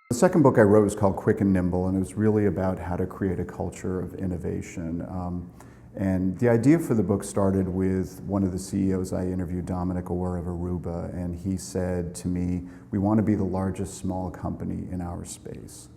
The second book I wrote was called Quick and Nimble, and it was really about how to create a culture of innovation. And the idea for the book started with one of the CEOs I interviewed, Dominic Orr of Aruba, and he said to me, we want to be the largest small company in our space.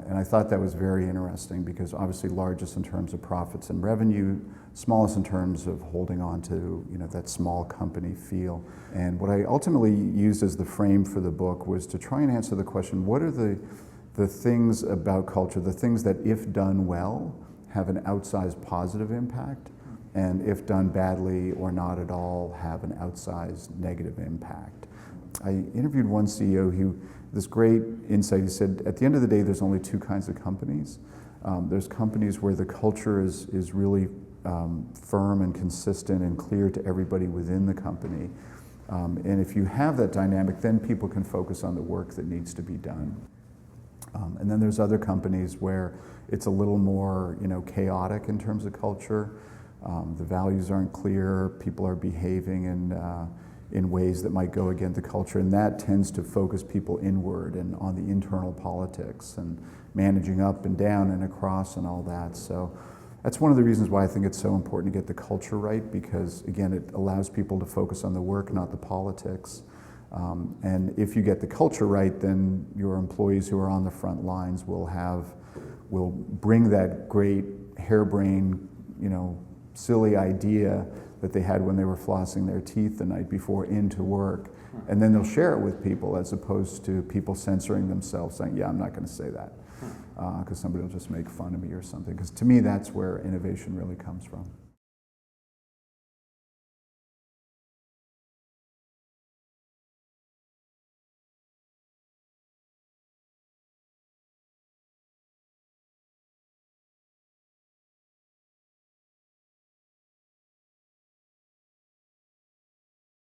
And I thought that was very interesting because obviously largest in terms of profits and revenue, smallest in terms of holding on to that small company feel. And what I ultimately used as the frame for the book was to try and answer the question, what are the things about culture, the things that if done well have an outsized positive impact, and if done badly or not at all have an outsized negative impact. I interviewed one CEO who, this great insight, he said, at the end of the day, there's only two kinds of companies. There's companies where the culture is really firm and consistent and clear to everybody within the company. And if you have that dynamic, then people can focus on the work that needs to be done. And then there's other companies where it's a little more chaotic in terms of culture. The values aren't clear, people are behaving in ways that might go against the culture, and that tends to focus people inward and on the internal politics and managing up and down and across and all that. So that's one of the reasons why I think it's so important to get the culture right, because again, it allows people to focus on the work, not the politics. And if you get the culture right, then your employees who are on the front lines will bring that great harebrained, silly idea that they had when they were flossing their teeth the night before into work, and then they'll share it with people, as opposed to people censoring themselves, saying, yeah, I'm not going to say that, because somebody will just make fun of me or something. Because to me, that's where innovation really comes from.